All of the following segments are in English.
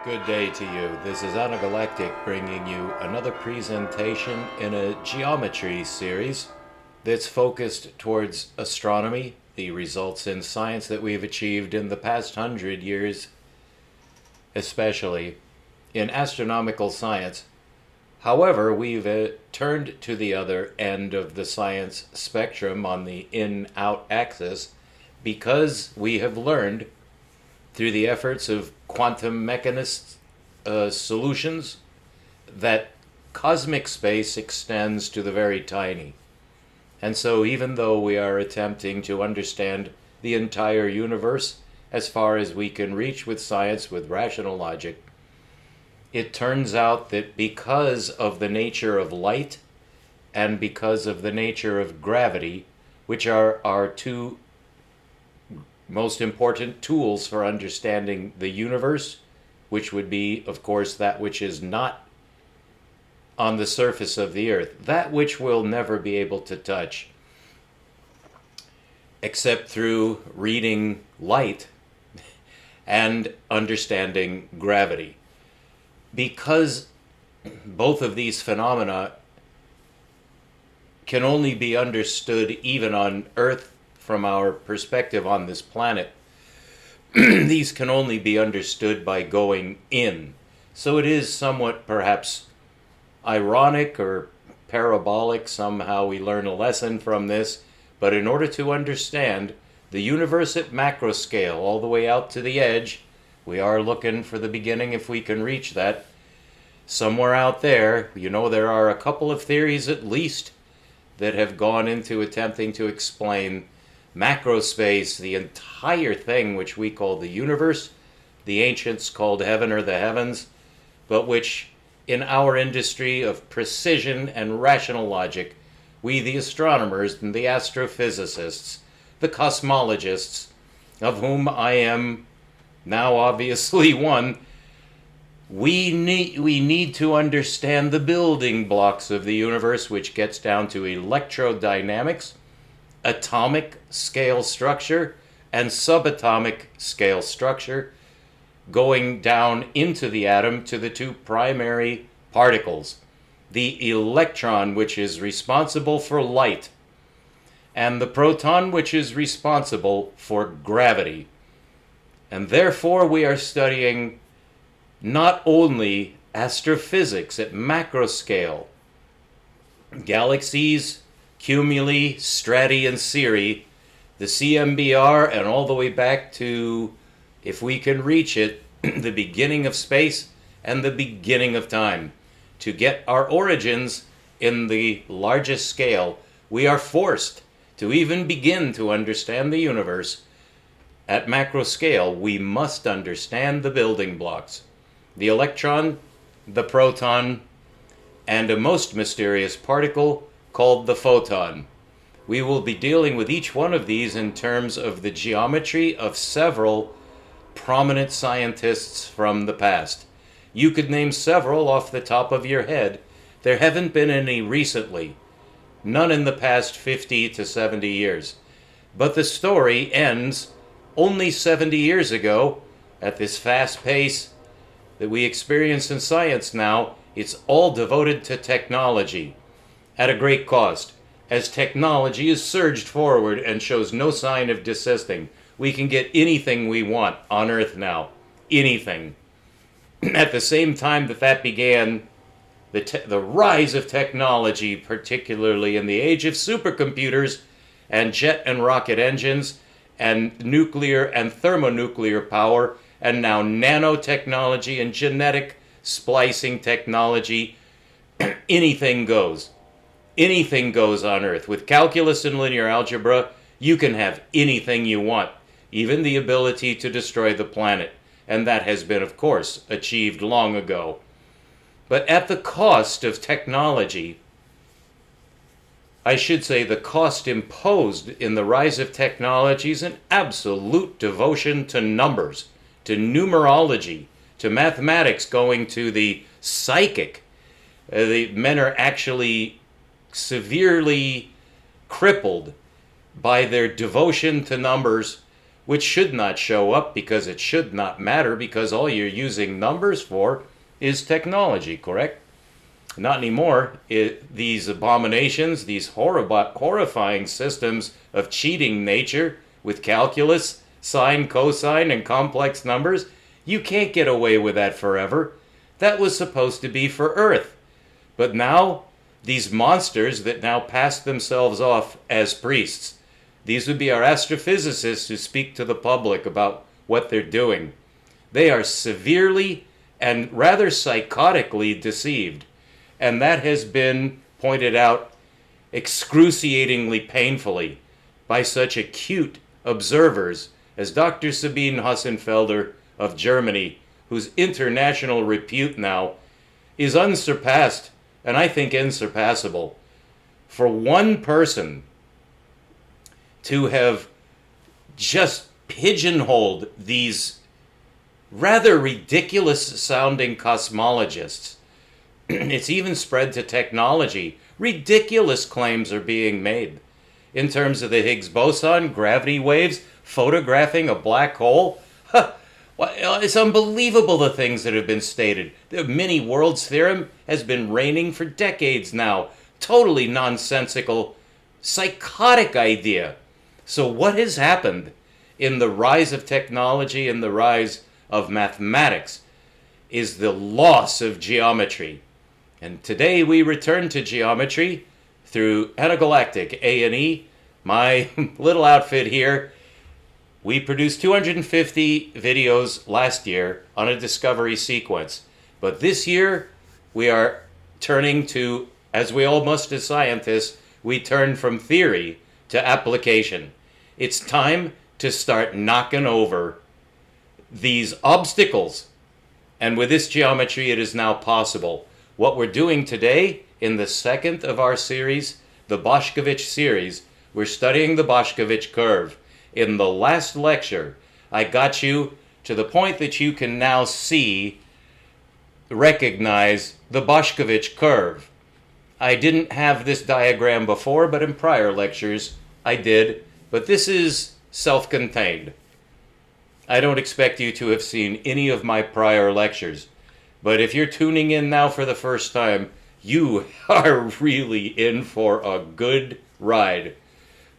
Good day to you. This is Galactic bringing you another presentation in a geometry series that's focused towards astronomy, the results in science that we've achieved in the past 100 years, especially in astronomical science. However, we've turned to the other end of the science spectrum on the in-out axis because we have learned through the efforts of quantum mechanists' solutions that cosmic space extends to the very tiny. And so even though we are attempting to understand the entire universe as far as we can reach with science, with rational logic, it turns out that because of the nature of light and because of the nature of gravity, which are our two most important tools for understanding the universe, which would be, of course, that which is not on the surface of the earth, that which we'll never be able to touch except through reading light and understanding gravity. Because both of these phenomena can only be understood even on Earth from our perspective on this planet, these can only be understood by going in. So it is somewhat perhaps ironic or parabolic, somehow we learn a lesson from this, but in order to understand the universe at macro scale, all the way out to the edge, we are looking for the beginning if we can reach that. Somewhere out there, there are a couple of theories at least that have gone into attempting to explain macro space, the entire thing which we call the universe, the ancients called heaven or the heavens, but which in our industry of precision and rational logic, we the astronomers and the astrophysicists, the cosmologists, of whom I am now obviously one, we need to understand the building blocks of the universe, which gets down to electrodynamics, atomic scale structure, and subatomic scale structure, going down into the atom to the two primary particles, the electron, which is responsible for light, and the proton, which is responsible for gravity. And therefore we are studying not only astrophysics at macro scale, galaxies, cumuli, strati, and cirri, the CMBR, and all the way back to, if we can reach it, the beginning of space and the beginning of time. To get our origins in the largest scale, we are forced to even begin to understand the universe at macro scale. We must understand the building blocks: the electron, the proton, and a most mysterious particle called the photon. We will be dealing with each one of these in terms of the geometry of several prominent scientists from the past. You could name several off the top of your head. There haven't been any recently, none in the past 50 to 70 years. But the story ends only 70 years ago. At this fast pace that we experience in science now, it's all devoted to technology at a great cost. As technology is surged forward and shows no sign of desisting, we can get anything we want on Earth now. Anything. At the same time that began, the rise of technology, particularly in the age of supercomputers and jet and rocket engines and nuclear and thermonuclear power, and now nanotechnology and genetic splicing technology, anything goes. Anything goes on Earth. With calculus and linear algebra, you can have anything you want, even the ability to destroy the planet. And that has been, of course, achieved long ago. But at the cost of technology, I should say the cost imposed in the rise of technology is an absolute devotion to numbers, to numerology, to mathematics, going to the psychic. The men are actually severely crippled by their devotion to numbers, which should not show up because it should not matter, because all you're using numbers for is technology, correct? Not anymore. These abominations, these horrifying systems of cheating nature with calculus, sine, cosine, and complex numbers, you can't get away with that forever. That was supposed to be for Earth. But now, these monsters that now pass themselves off as priests, these would be our astrophysicists who speak to the public about what they're doing. They are severely and rather psychotically deceived. And that has been pointed out excruciatingly painfully by such acute observers as Dr. Sabine Hassenfelder of Germany, whose international repute now is unsurpassed, and I think unsurpassable. For one person to have just pigeonholed these rather ridiculous sounding cosmologists, it's even spread to technology. Ridiculous claims are being made in terms of the Higgs boson, gravity waves, photographing a black hole. It's unbelievable the things that have been stated. The many worlds theorem has been reigning for decades now. Totally nonsensical, psychotic idea. So what has happened in the rise of technology and the rise of mathematics is the loss of geometry. And today we return to geometry through Intergalactic A&E, my little outfit here. We produced 250 videos last year on a discovery sequence. But this year we are turning to, as we all must as scientists, we turn from theory to application. It's time to start knocking over these obstacles. And with this geometry, it is now possible. What we're doing today in the second of our series, the Boscovich series, we're studying the Boscovich Curve. In the last lecture, I got you to the point that you can now recognize the Boscovich Curve. I didn't have this diagram before, but in prior lectures I did. But this is self-contained. I don't expect you to have seen any of my prior lectures. But if you're tuning in now for the first time, you are really in for a good ride.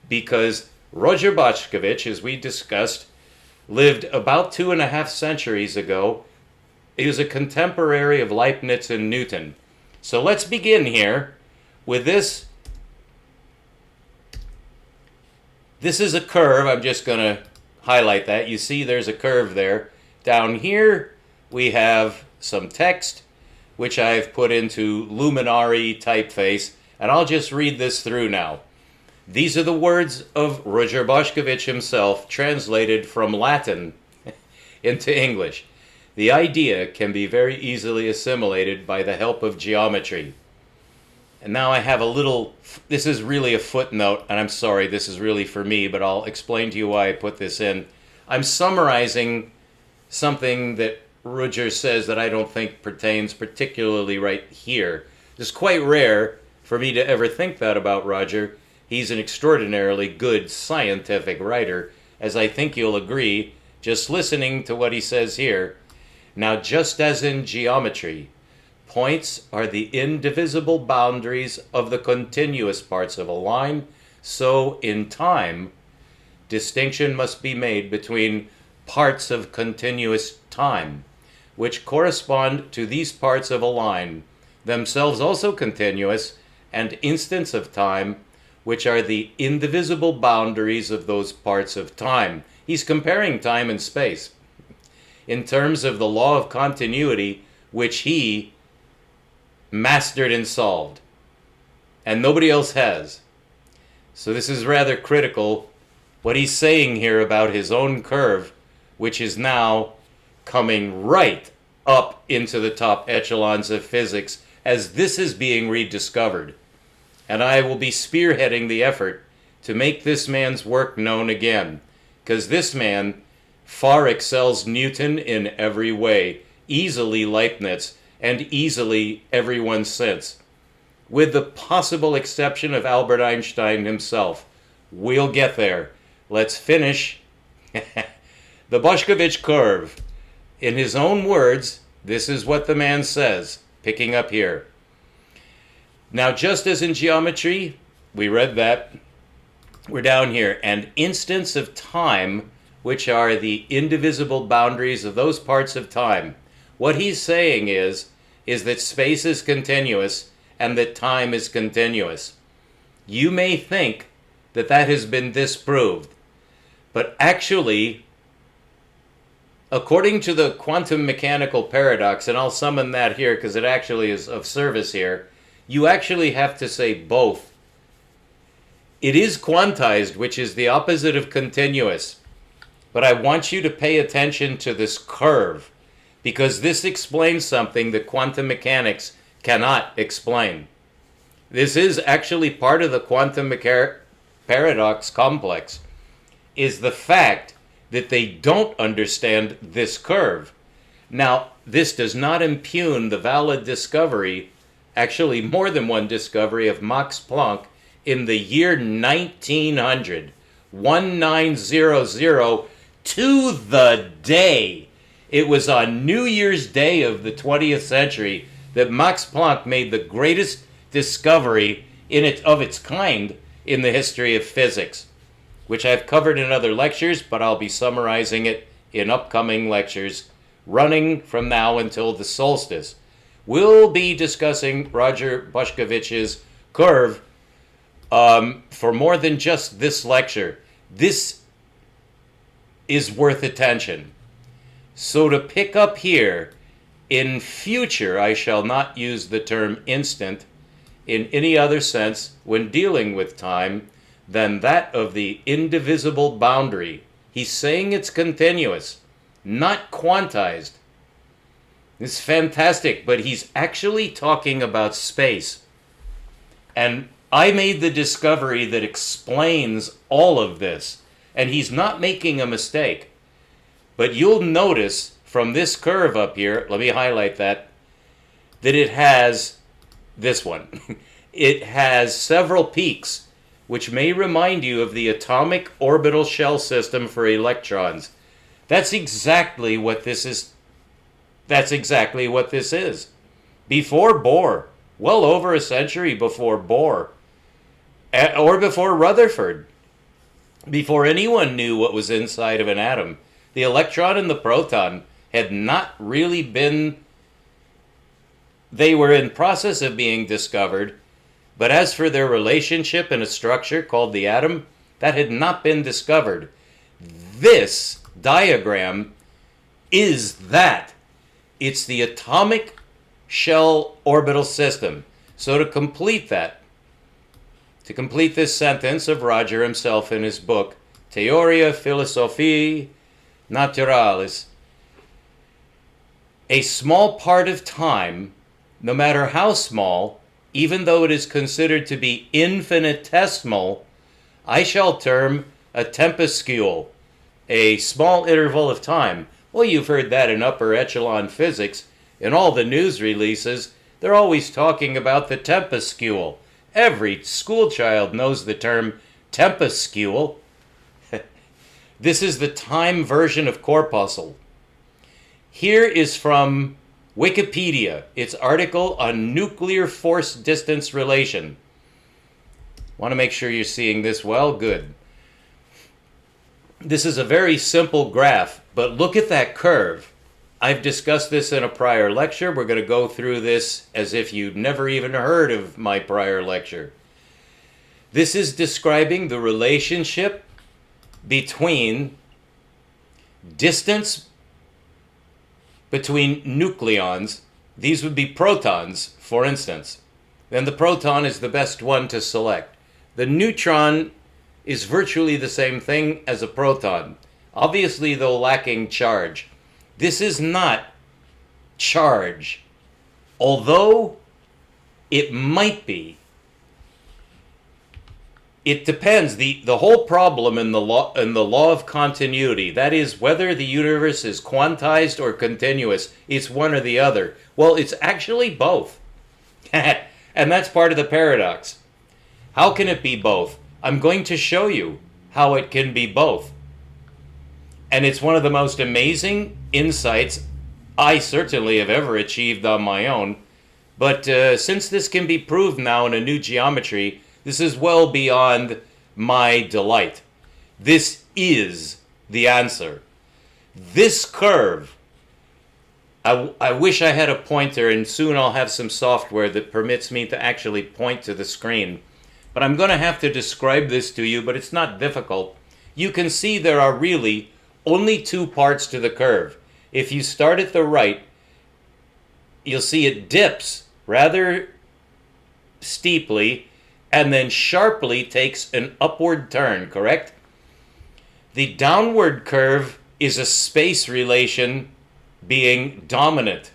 Because Roger Boscovich, as we discussed, lived about 2.5 centuries ago. He was a contemporary of Leibniz and Newton. So let's begin here with this. This is a curve. I'm just going to highlight that. You see there's a curve there. Down here we have some text, which I've put into luminary typeface, and I'll just read this through now. These are the words of Roger Boscovich himself, translated from Latin into English. The idea can be very easily assimilated by the help of geometry. And now I have a little, this is really a footnote, and I'm sorry, this is really for me, but I'll explain to you why I put this in. I'm summarizing something that Roger says that I don't think pertains particularly right here. It's quite rare for me to ever think that about Roger. He's an extraordinarily good scientific writer, as I think you'll agree, just listening to what he says here. Now, just as in geometry, points are the indivisible boundaries of the continuous parts of a line, so in time, distinction must be made between parts of continuous time, which correspond to these parts of a line, themselves also continuous, and instants of time, which are the indivisible boundaries of those parts of time. He's comparing time and space in terms of the law of continuity, which he mastered and solved, and nobody else has. So this is rather critical, what he's saying here about his own curve, which is now coming right up into the top echelons of physics as this is being rediscovered. And I will be spearheading the effort to make this man's work known again, because this man far excels Newton in every way, easily Leibniz, and easily everyone since, with the possible exception of Albert Einstein himself. We'll get there. Let's finish The Boscovich Curve. In his own words, this is what the man says, picking up here. Now, just as in geometry, we read that, we're down here, and instants of time, which are the indivisible boundaries of those parts of time. What he's saying is that space is continuous and that time is continuous. You may think that that has been disproved, but actually, according to the quantum mechanical paradox, and I'll summon that here because it actually is of service here, you actually have to say both. It is quantized, which is the opposite of continuous, but I want you to pay attention to this curve because this explains something that quantum mechanics cannot explain. This is actually part of the quantum paradox complex, is the fact that they don't understand this curve. Now, this does not impugn the valid discovery, actually more than one discovery, of Max Planck in the year 1900, 1900, to the day. It was on New Year's Day of the 20th century that Max Planck made the greatest discovery of its kind in the history of physics, which I've covered in other lectures, but I'll be summarizing it in upcoming lectures running from now until the solstice. We'll be discussing Roger Boscovich's curve for more than just this lecture. This is worth attention. So to pick up here, in future I shall not use the term instant in any other sense when dealing with time than that of the indivisible boundary. He's saying it's continuous, not quantized. It's fantastic, but he's actually talking about space. And I made the discovery that explains all of this, and he's not making a mistake. But you'll notice from this curve up here, let me highlight that it has this one. It has several peaks, which may remind you of the atomic orbital shell system for electrons. That's exactly what this is. That's exactly what this is. Before Bohr, well over a century before Bohr, or before Rutherford, before anyone knew what was inside of an atom, the electron and the proton had not really been, they were in process of being discovered, but as for their relationship in a structure called the atom, that had not been discovered. This diagram is that. It's the atomic shell orbital system. So to complete that, to complete this sentence of Roger himself in his book, Theoria Philosophiae Naturalis, a small part of time, no matter how small, even though it is considered to be infinitesimal, I shall term a tempescule, a small interval of time. Well, you've heard that in upper echelon physics. In all the news releases, they're always talking about the tempescule. Every school child knows the term tempescule. This is the time version of corpuscle. Here is from Wikipedia, its article on nuclear force distance relation. Want to make sure you're seeing this well? Good. This is a very simple graph, but look at that curve. I've discussed this in a prior lecture. We're going to go through this as if you'd never even heard of my prior lecture. This is describing the relationship between distance between nucleons. These would be protons, for instance. Then the proton is the best one to select. The neutron is virtually the same thing as a proton, obviously though lacking charge. This is not charge, although it might be. It depends. The whole problem in the law of continuity, that is whether the universe is quantized or continuous, it's one or the other. Well, it's actually both. And that's part of the paradox. How can it be both? I'm going to show you how it can be both. And it's one of the most amazing insights I certainly have ever achieved on my own. But since this can be proved now in a new geometry, this is well beyond my delight. This is the answer. This curve, I wish I had a pointer, and soon I'll have some software that permits me to actually point to the screen. But I'm going to have to describe this to you, but it's not difficult. You can see there are really only two parts to the curve. If you start at the right, you'll see it dips rather steeply and then sharply takes an upward turn, correct? The downward curve is a space relation being dominant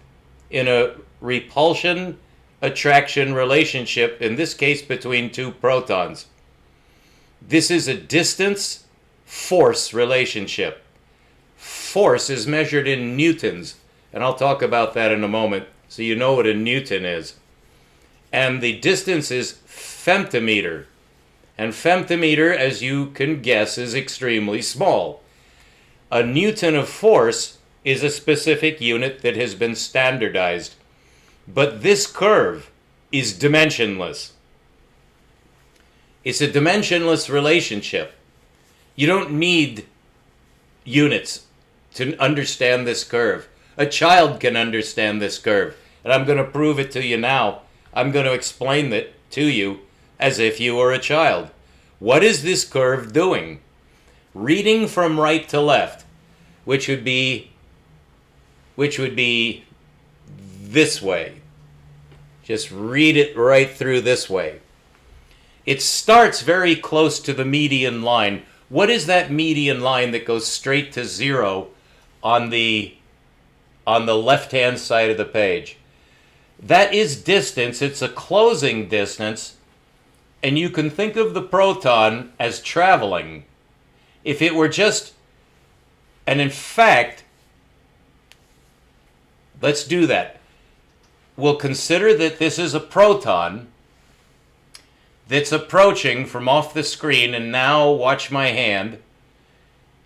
in a repulsion-attraction relationship, in this case between two protons. This is a distance-force relationship. Force is measured in newtons, and I'll talk about that in a moment so you know what a newton is. And the distance is femtometer. And femtometer, as you can guess, is extremely small. A newton of force is a specific unit that has been standardized. But this curve is dimensionless. It's a dimensionless relationship. You don't need units to understand this curve. A child can understand this curve. And I'm going to prove it to you now. I'm going to explain it to you as if you were a child. What is this curve doing? Reading from right to left, which would be this way. Just read it right through this way. It starts very close to the median line. What is that median line that goes straight to zero on the left-hand side of the page? That is distance. It's a closing distance. And you can think of the proton as traveling. If it were just, and in fact, let's do that. We'll consider that this is a proton that's approaching from off the screen, and now watch my hand.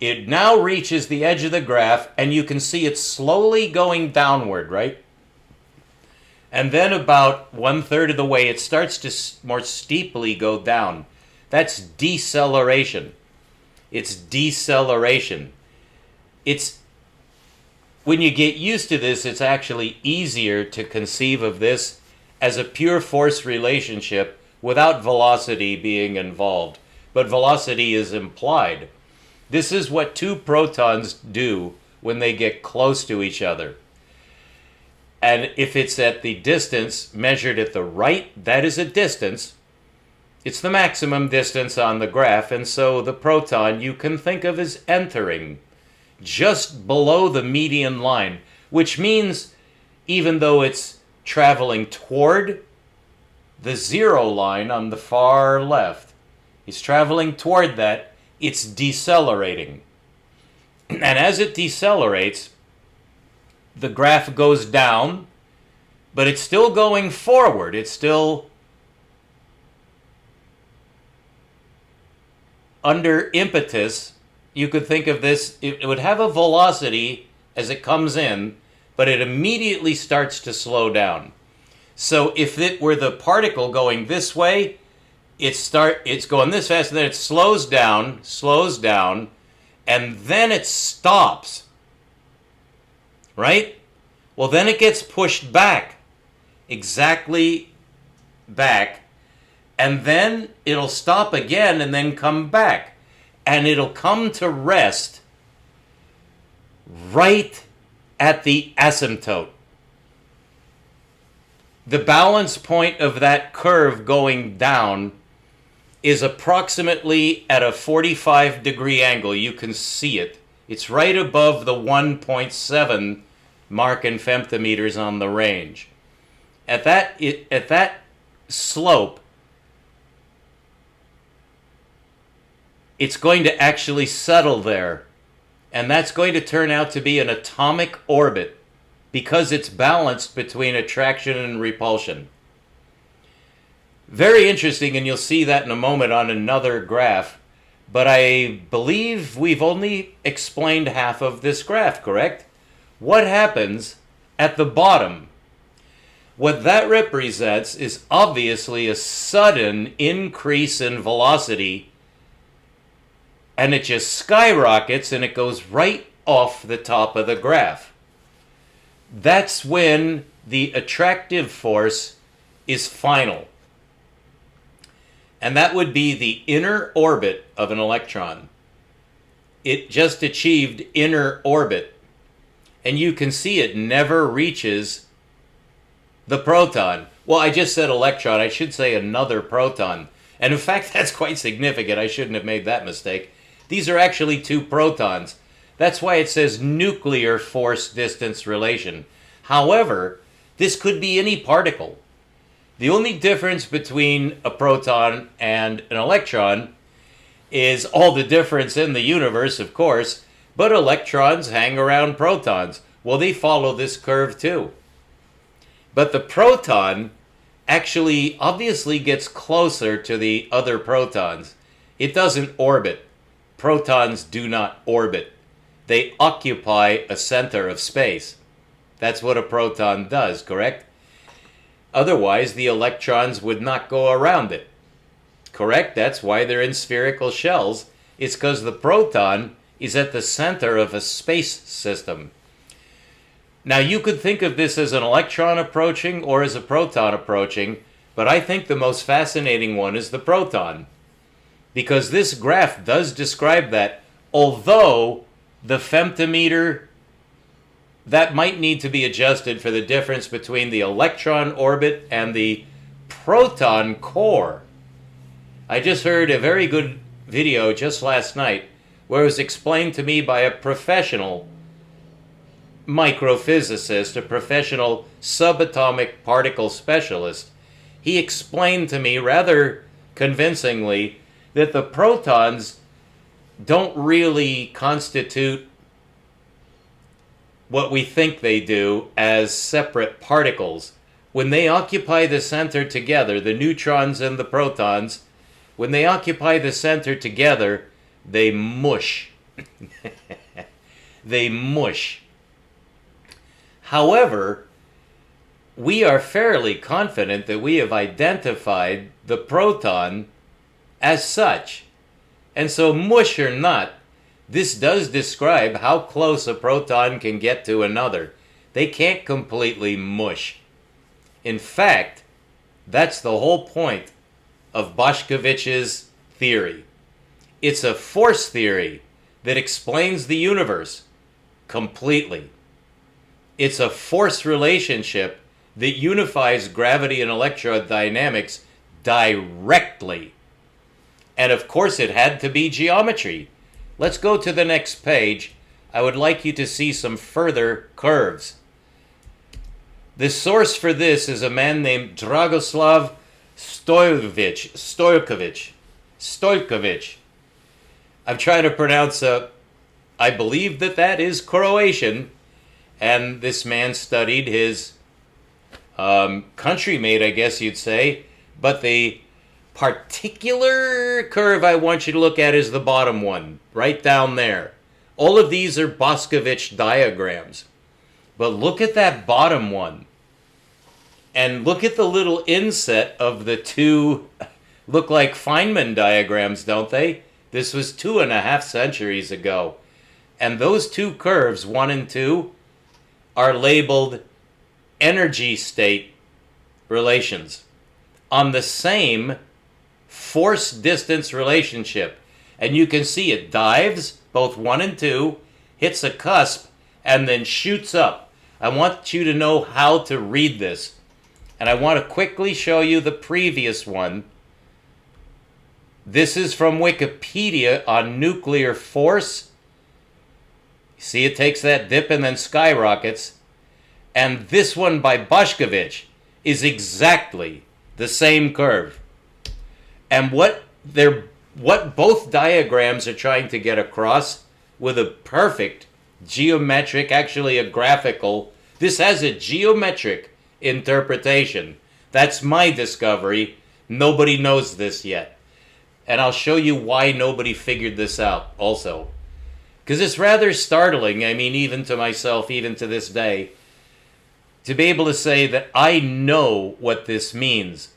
It now reaches the edge of the graph, and you can see it slowly going downward, right? And then about 1/3 of the way, it starts to more steeply go down. That's deceleration. It's deceleration. It's, when you get used to this, it's actually easier to conceive of this as a pure force relationship without velocity being involved. But velocity is implied. This is what two protons do when they get close to each other. And if it's at the distance measured at the right, that is a distance. It's the maximum distance on the graph, and so the proton you can think of as entering just below the median line, which means even though it's traveling toward the zero line on the far left, it's traveling toward that, it's decelerating. And as it decelerates, the graph goes down, but it's still going forward. It's still under impetus. You could think of this, it would have a velocity as it comes in, but it immediately starts to slow down. So if it were the particle going this way, it's going this fast, and then it slows down, and then it stops. Right? Well, then it gets pushed back, exactly back, and then it'll stop again and then come back. And it'll come to rest right at the asymptote. The balance point of that curve going down is approximately at a 45-degree angle. You can see it. It's right above the 1.7 mark in femtometers on the range. At that slope, it's going to actually settle there. And that's going to turn out to be an atomic orbit because it's balanced between attraction and repulsion. Very interesting, and you'll see that in a moment on another graph. But I believe we've only explained half of this graph, correct? What happens at the bottom? What that represents is obviously a sudden increase in velocity, and it just skyrockets and it goes right off the top of the graph. That's when the attractive force is final. And that would be the inner orbit of an electron. It just achieved inner orbit. And you can see it never reaches the proton. Well, I just said electron. I should say another proton. And in fact, that's quite significant. I shouldn't have made that mistake. These are actually two protons. That's why it says nuclear force-distance relation. However, this could be any particle. The only difference between a proton and an electron is all the difference in the universe, of course, but electrons hang around protons. Well, they follow this curve too. But the proton actually obviously gets closer to the other protons. It doesn't orbit. Protons do not orbit. They occupy a center of space. That's what a proton does, correct? Otherwise, the electrons would not go around it. Correct? That's why they're in spherical shells. It's because the proton is at the center of a space system. Now, you could think of this as an electron approaching or as a proton approaching, but I think the most fascinating one is the proton. Because this graph does describe that, although the femtometer, that might need to be adjusted for the difference between the electron orbit and the proton core. I just heard a very good video just last night where it was explained to me by a professional microphysicist, a professional subatomic particle specialist. He explained to me rather convincingly that the protons don't really constitute what we think they do as separate particles. When they occupy the center together, the neutrons and the protons, when they occupy the center together, they mush. They mush. However, we are fairly confident that we have identified the proton as such. And so, mush or not, this does describe how close a proton can get to another. They can't completely mush. In fact, that's the whole point of Boscovich's theory. It's a force theory that explains the universe completely. It's a force relationship that unifies gravity and electrodynamics directly. And of course it had to be geometry. Let's go to the next page. I would like you to see some further curves. The source for this is a man named Dragoslav Stojkovic. I'm trying to pronounce I believe that is Croatian, and this man studied his countrymate, I guess you'd say, but the particular curve I want you to look at is the bottom one, right down there. All of these are Boscovich diagrams. But look at that bottom one. And look at the little inset of the two, look like Feynman diagrams, don't they? This was 2.5 centuries ago. And those two curves, 1 and 2, are labeled energy state relations on the same force-distance relationship. And you can see it dives, both 1 and 2, hits a cusp, and then shoots up. I want you to know how to read this. And I want to quickly show you the previous one. This is from Wikipedia on nuclear force. See, it takes that dip and then skyrockets. And this one by Boscovich is exactly the same curve. And what both diagrams are trying to get across with a perfect geometric, actually a graphical, this has a geometric interpretation. That's my discovery. Nobody knows this yet. And I'll show you why nobody figured this out also. Because it's rather startling, I mean, even to myself, even to this day, to be able to say that I know what this means,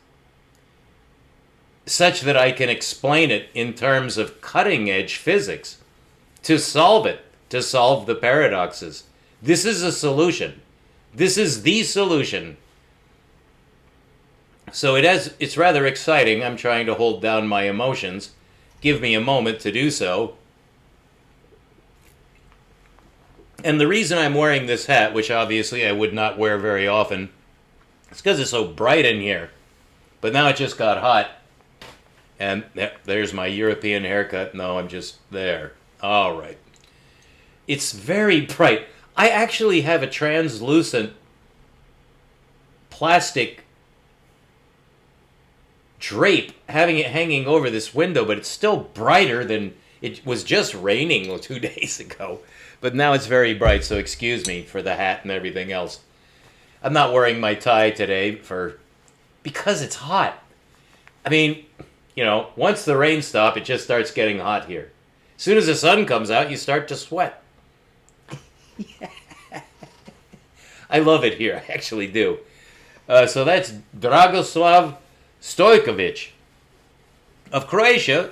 such that I can explain it in terms of cutting-edge physics, to solve it, to solve the paradoxes. This is a solution. This is the solution. So it's rather exciting. I'm trying to hold down my emotions. Give me a moment to do so. And the reason I'm wearing this hat, which obviously I would not wear very often, is because it's so bright in here. But now it just got hot. And there's my European haircut. No, I'm just there. All right. It's very bright. I actually have a translucent plastic drape having it hanging over this window, but it's still brighter than it was just raining 2 days ago. But now it's very bright, so excuse me for the hat and everything else. I'm not wearing my tie today because it's hot. I mean, you know, once the rain stops, it just starts getting hot here. As soon as the sun comes out, you start to sweat. I love it here, I actually do. So that's Dragoslav Stojkovic of Croatia,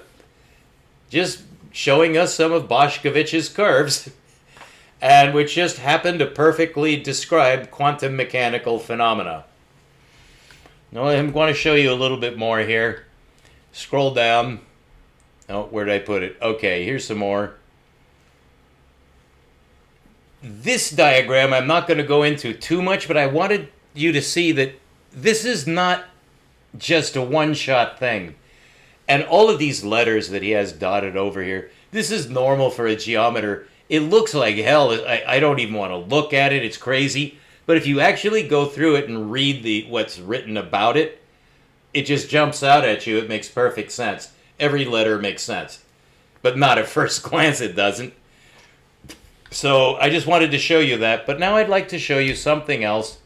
just showing us some of Boscovich's curves, and which just happen to perfectly describe quantum mechanical phenomena. Now I'm going to show you a little bit more here. Scroll down. Oh, where did I put it? Okay, here's some more. This diagram I'm not going to go into too much, but I wanted you to see that this is not just a one-shot thing. And all of these letters that he has dotted over here, this is normal for a geometer. It looks like hell. I don't even want to look at it. It's crazy. But if you actually go through it and read what's written about it, it just jumps out at you. It makes perfect sense. Every letter makes sense. But not at first glance it doesn't. So I just wanted to show you that. But now I'd like to show you something else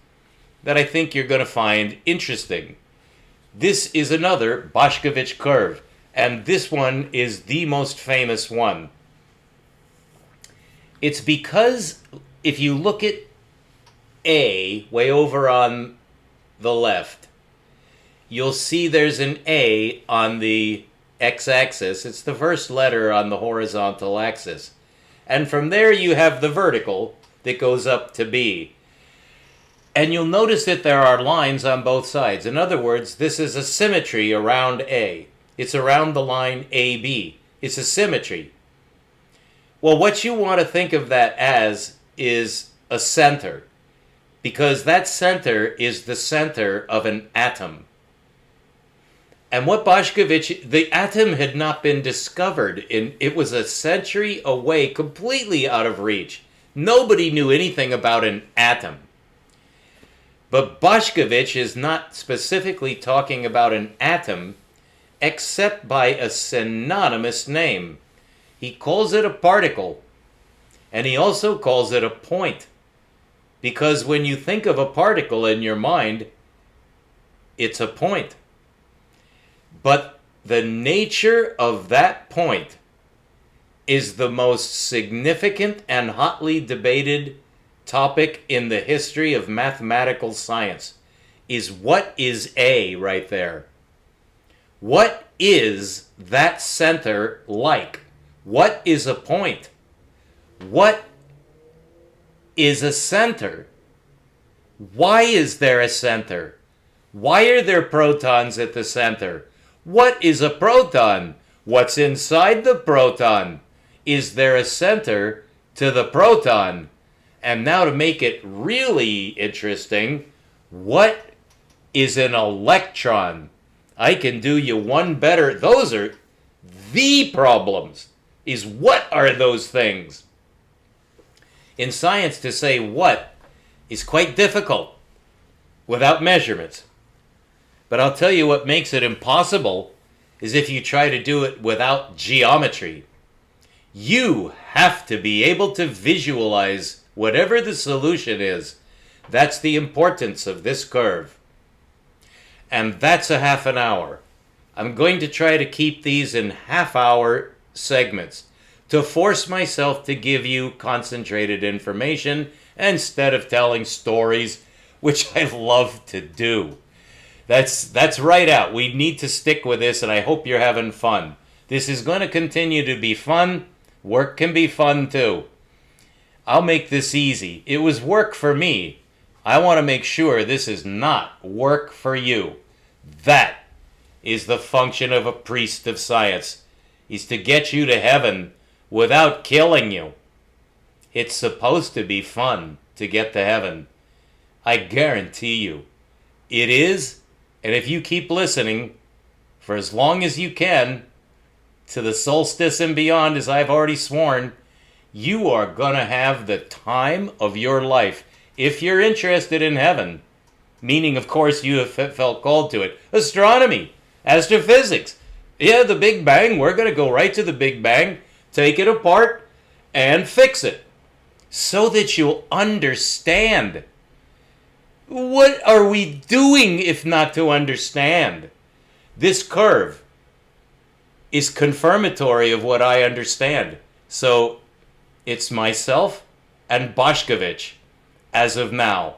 that I think you're going to find interesting. This is another Boscovich curve. And this one is the most famous one. It's because if you look at A, way over on the left, you'll see there's an A on the x-axis. It's the first letter on the horizontal axis. And from there you have the vertical that goes up to B. And you'll notice that there are lines on both sides. In other words, this is a symmetry around A. It's around the line AB. It's a symmetry. Well, what you want to think of that as is a center, because that center is the center of an atom. And what Boscovich, the atom had not been discovered. It was a century away, completely out of reach. Nobody knew anything about an atom. But Boscovich is not specifically talking about an atom, except by a synonymous name. He calls it a particle, and he also calls it a point. Because when you think of a particle in your mind, it's a point. But the nature of that point is the most significant and hotly debated topic in the history of mathematical science. Is what is A right there? What is that center like? What is a point? What is a center? Why is there a center? Why are there protons at the center? What is a proton? What's inside the proton? Is there a center to the proton? And now to make it really interesting, what is an electron? I can do you one better. Those are the problems. Is what are those things? In science, to say what is quite difficult without measurements. But I'll tell you what makes it impossible is if you try to do it without geometry. You have to be able to visualize whatever the solution is. That's the importance of this curve. And that's a half an hour. I'm going to try to keep these in half-hour segments to force myself to give you concentrated information instead of telling stories, which I love to do. That's right out. We need to stick with this, and I hope you're having fun. This is going to continue to be fun. Work can be fun too. I'll make this easy. It was work for me. I want to make sure this is not work for you. That is the function of a priest of science, is to get you to heaven without killing you. It's supposed to be fun to get to heaven. I guarantee you, it is, and if you keep listening for as long as you can, to the solstice and beyond, as I've already sworn, you are going to have the time of your life. If you're interested in heaven, meaning, of course, you have felt called to it. Astronomy, astrophysics. Yeah, the Big Bang, we're going to go right to the Big Bang, take it apart, and fix it. So that you'll understand. What are we doing if not to understand? This curve is confirmatory of what I understand. So it's myself and Boscovich as of now.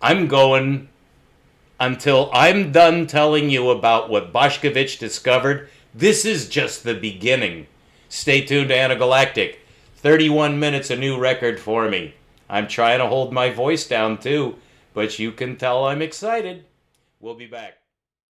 I'm going until I'm done telling you about what Boscovich discovered. This is just the beginning. Stay tuned to Anagalactic. 31 minutes, a new record for me. I'm trying to hold my voice down too, but you can tell I'm excited. We'll be back.